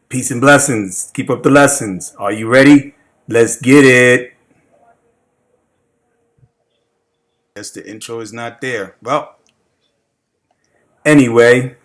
Peace and blessings. Keep up the lessons. Are you ready? Let's get it. Guess the intro is not there. Well, anyway,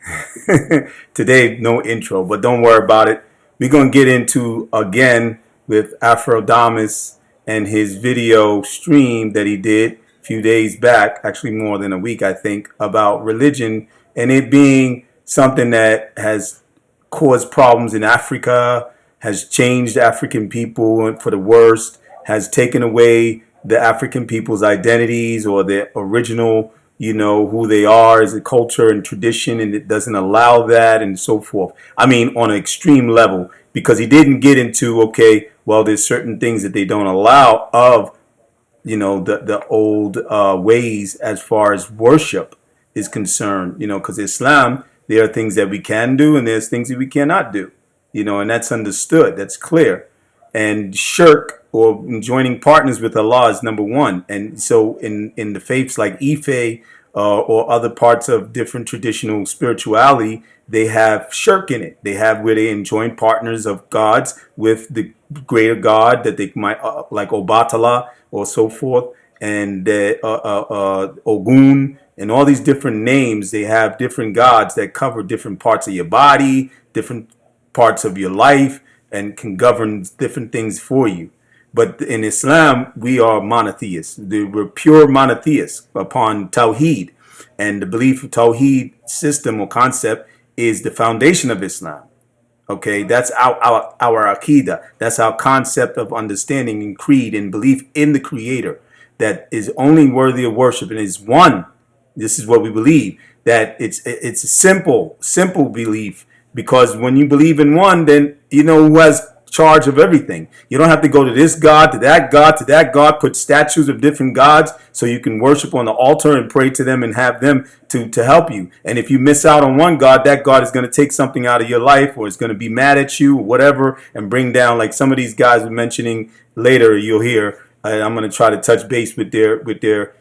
today no intro, but don't worry about it. We're going to get into again with Afridamus and his video stream that he did a few days back, actually more than a week, I think, about religion and it being something that has caused problems in Africa, has changed African people for the worst, has taken away the African people's identities or their original, who they are as a culture and tradition, and it doesn't allow that and so forth. I mean, on an extreme level, because he didn't get into, okay, well, there's certain things that they don't allow of, the old ways as far as worship is concerned, because Islam, there are things that we can do and there's things that we cannot do, and that's understood. That's clear. And shirk or joining partners with Allah is number one. And so in the faiths like Ife or other parts of different traditional spirituality, they have shirk in it. They have where they join partners of gods with the greater God that they might, like Obatala or so forth, and Ogun, and all these different names. They have different gods that cover different parts of your body, different parts of your life, and can govern different things for you. But in Islam, we are monotheists. We're pure monotheists upon Tawheed. And the belief of Tawheed system or concept is the foundation of Islam. Okay, that's our Aqidah. That's our concept of understanding and creed and belief in the Creator that is only worthy of worship and is one. This is what we believe, that it's a simple belief, because when you believe in one, then you know who has charge of everything. You don't have to go to this God, to that God, to that God, put statues of different gods so you can worship on the altar and pray to them and have them to help you. And if you miss out on one God, that God is going to take something out of your life, or is going to be mad at you or whatever, and bring down, like some of these guys were mentioning later, you'll hear. I'm going to try to touch base with their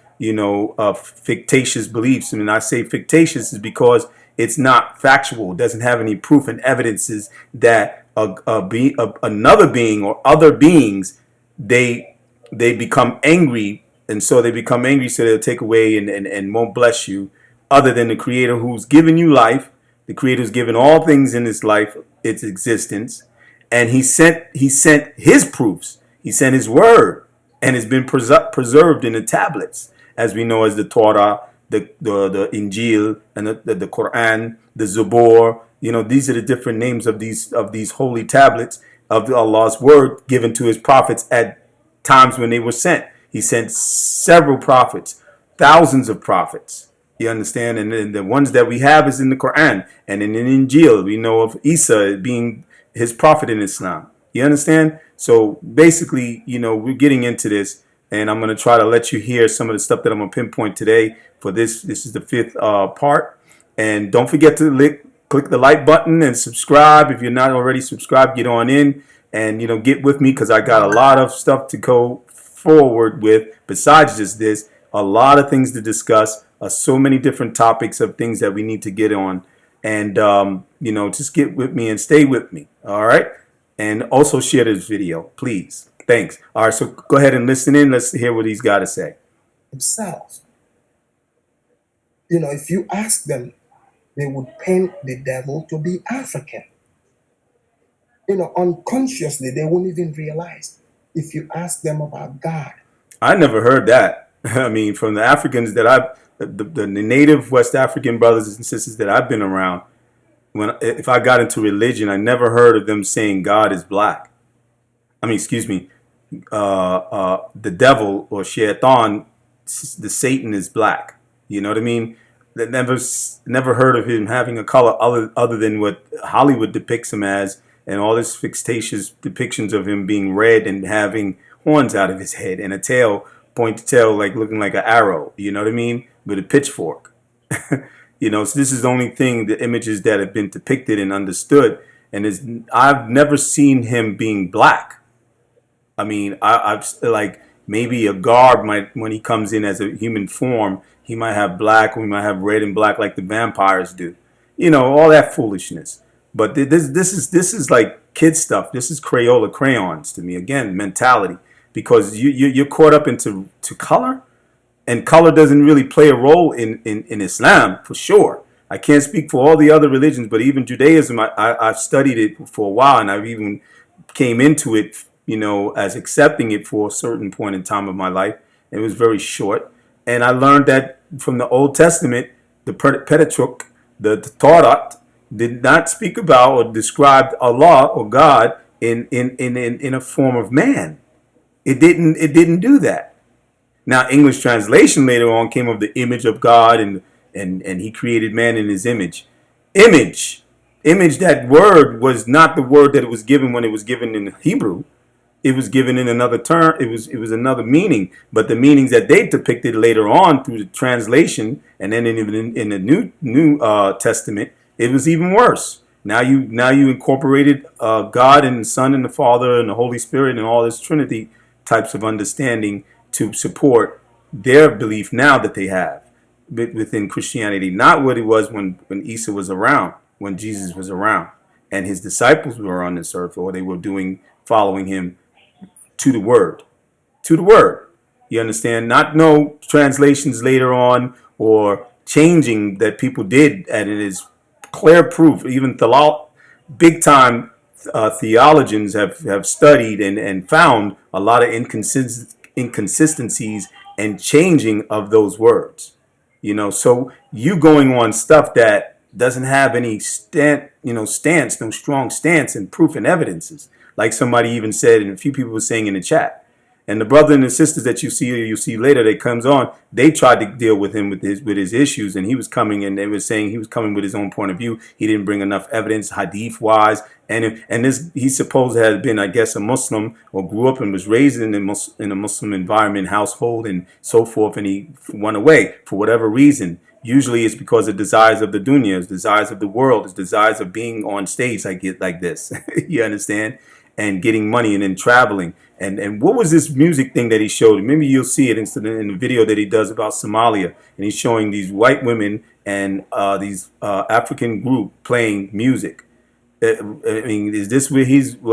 fictitious beliefs. And I say fictitious is because it's not factual. It doesn't have any proof and evidences that another being or other beings, they become angry, and so they become angry, so they'll take away and won't bless you, other than the Creator who's given you life. The Creator who's given all things in this life its existence, and he sent his proofs. He sent his word, and it's been preserved in the tablets, as we know as the Torah, the Injil, and the Quran, the Zabur. These are the different names of these holy tablets of Allah's word given to his prophets at times when they were sent. He sent several prophets, thousands of prophets. You understand? And the ones that we have is in the Quran. And in the Injil, we know of Isa being his prophet in Islam. You understand? So basically, we're getting into this, and I'm going to try to let you hear some of the stuff that I'm going to pinpoint today for this. This is the fifth part. And don't forget to click the like button and subscribe. If you're not already subscribed, get on in and, get with me, because I got a lot of stuff to go forward with besides just this. A lot of things to discuss. So many different topics of things that we need to get on. And, just get with me and stay with me. All right. And also share this video, please. Thanks. All right. So go ahead and listen in. Let's hear what he's got to say. Themselves. If you ask them, they would paint the devil to be African. Unconsciously, they won't even realize. If you ask them about God. I never heard that. I mean, from the Africans that the native West African brothers and sisters that I've been around, if I got into religion, I never heard of them saying God is black. I mean, excuse me, the devil or Shaitan, the Satan is black. You know what I mean? That never heard of him having a color other than what Hollywood depicts him as, and all this fictitious depictions of him being red and having horns out of his head and a tail, pointed tail, like looking like an arrow. You know what I mean? With a pitchfork. So this is the only thing, the images that have been depicted and understood. And I've never seen him being black. I mean, I've like maybe a garb might, when he comes in as a human form, he might have black, or he might have red and black like the vampires do. All that foolishness. But this is like kid stuff. This is Crayola crayons to me. Again, mentality, because you're caught up into to color, and color doesn't really play a role in Islam for sure. I can't speak for all the other religions, but even Judaism, I've studied it for a while, and I've even came into it, as accepting it for a certain point in time of my life. It was very short, and I learned that from the Old Testament, the Pentateuch, the Torah, did not speak about or describe Allah or God in a form of man. It didn't do that. Now, English translation later on came of the image of God, and he created man in his image. Image. Image, that word was not the word that it was given when it was given in Hebrew. It was given in another term. It was another meaning. But the meanings that they depicted later on through the translation, and then in the New Testament, it was even worse. Now you incorporated God and the Son and the Father and the Holy Spirit and all this Trinity types of understanding to support their belief now that they have within Christianity, not what it was when Isa was around, when Jesus was around, and his disciples were on this earth, or they were following him to the word, to the word. You understand? Not no translations later on or changing that people did, and it is clear proof. Even big time theologians have studied and found a lot of inconsistencies and changing of those words. So you going on stuff that doesn't have any stance, no strong stance and proof and evidences, like somebody even said, and a few people were saying in the chat. And the brother and the sisters that you see later that comes on, they tried to deal with him with his issues, and he was coming, and they were saying he was coming with his own point of view. He didn't bring enough evidence, hadith wise, and this, he supposed had been, I guess, a Muslim, or grew up and was raised in a Muslim environment, household, and so forth, and he went away for whatever reason. Usually it's because of desires of the dunya, desires of the world, desires of being on stage like this. You understand? And getting money and then traveling. And what was this music thing that he showed? Maybe you'll see it in the video that he does about Somalia. And he's showing these white women and these African group playing music. I mean, is this what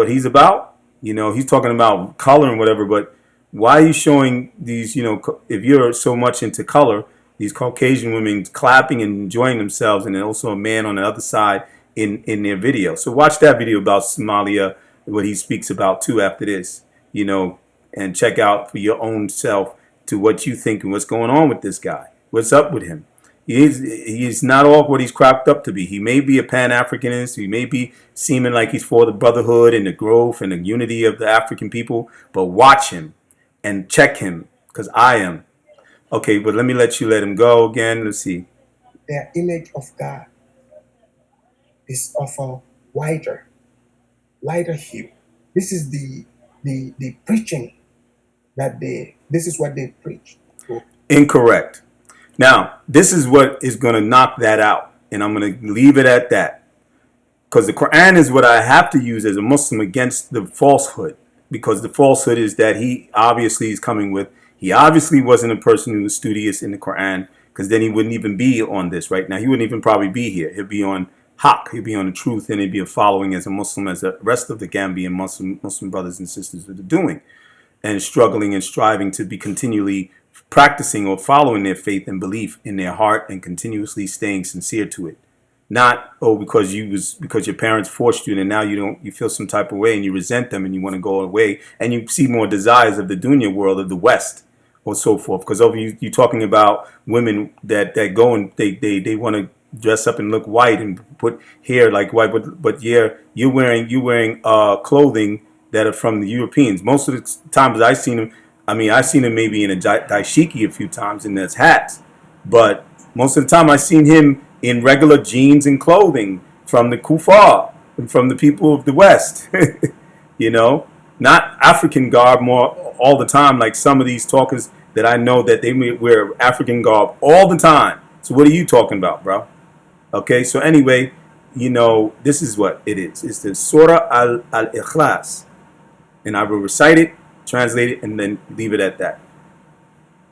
he's about? He's talking about color and whatever, but why are you showing these, if you're so much into color, these Caucasian women clapping and enjoying themselves, and then also a man on the other side in their video. So watch that video about Somalia, what he speaks about too after this, and check out for your own self to what you think and what's going on with this guy. What's up with him? He's not all what he's cracked up to be. He may be a Pan-Africanist. He may be seeming like he's for the brotherhood and the growth and the unity of the African people. But watch him and check him, because I am. Okay, but let him go again. Let's see. Their image of God is of a lighter hue. This is the preaching this is what they preach. Incorrect. Now, this is what is going to knock that out, and I'm going to leave it at that, because the Quran is what I have to use as a Muslim against the falsehood, because the falsehood is that he obviously is coming with. He obviously wasn't a person who was studious in the Quran, because then he wouldn't even be on this right now. He wouldn't even probably be here. He'd be on Haqq. He'd be on the truth, and he'd be a following as a Muslim, as the rest of the Gambian Muslim brothers and sisters are doing, and struggling and striving to be continually practicing or following their faith and belief in their heart and continuously staying sincere to it. Not, because your parents forced you and now you feel some type of way and you resent them and you want to go away and you see more desires of the dunya world of the West or so forth. Because you're talking about women that go and they want to dress up and look white and put hair like white, but yeah, you're wearing clothing that are from the Europeans. Most of the times I've seen them maybe in a dashiki a few times, and that's hats. But most of the time I've seen him in regular jeans and clothing from the kuffar, and from the people of the West. Not African garb more all the time, like some of these talkers that I know that they wear African garb all the time. So what are you talking about, bro? Okay, so anyway, this is what it is. It's the Surah Al-Ikhlas. And I will recite it, translate it, and then leave it at that.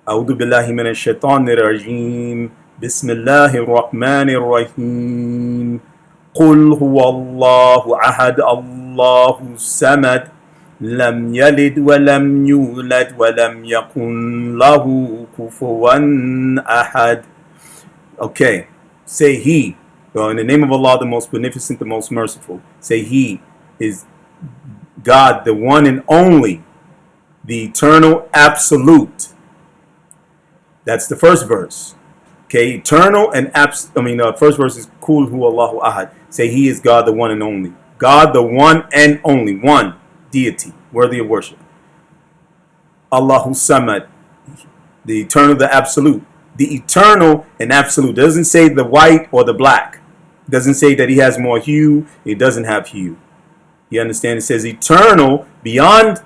أعوذ بالله من الشيطان الرجيم بسم الله الرحمن الرحيم قل هو الله أحد الله الصمد لم يلد ولم يولد ولم يكن له كفوا أحد. Okay, say He. Well, in the name of Allah, the most beneficent, the most merciful. Say He is God, the one and only, the eternal absolute. That's the first verse. Okay, eternal and first verse is Kul hu Allahu ahad. Say He is God, the one and only. God, the one and only, one deity, worthy of worship. Allahu Samad, the eternal, the absolute. The eternal and absolute doesn't say the white or the black. It doesn't say that He has more hue. It doesn't have hue. You understand? It says eternal, beyond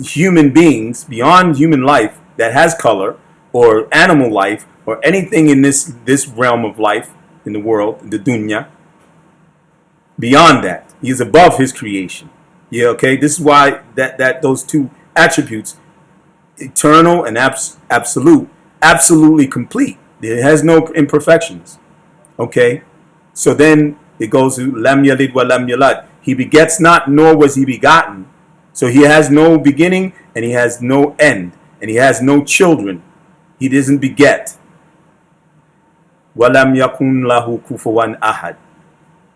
human beings, beyond human life that has color, or animal life, or anything in this realm of life in the world, the dunya. Beyond that, He is above His creation. Yeah, okay. This is why that those two attributes, eternal and absolute, absolutely complete. It has no imperfections. Okay. So then it goes to lam yalid wa lam yulad. He begets not, nor was He begotten. So He has no beginning and He has no end, and He has no children. He doesn't beget. Walam yakun lahu kufuwan ahad.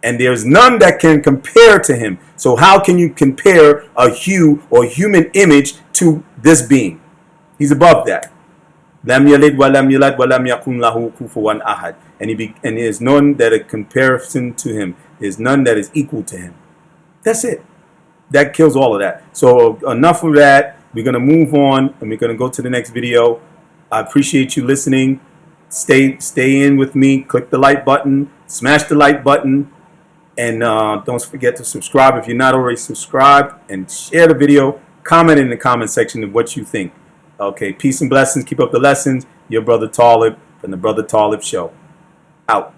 And there's none that can compare to Him. So how can you compare a hue or human image to this being? He's above that. Lam yalid wa lam yulad wa lam yakun lahu kufuwan ahad. And there's none that a comparison to Him. There's none that is equal to Him. That's it. That kills all of that. So enough of that. We're going to move on, and we're going to go to the next video. I appreciate you listening. Stay in with me. Click the like button. Smash the like button. And don't forget to subscribe if you're not already subscribed. And share the video. Comment in the comment section of what you think. Okay, peace and blessings. Keep up the lessons. Your brother Taalib from the Brother Taalib Show. Out.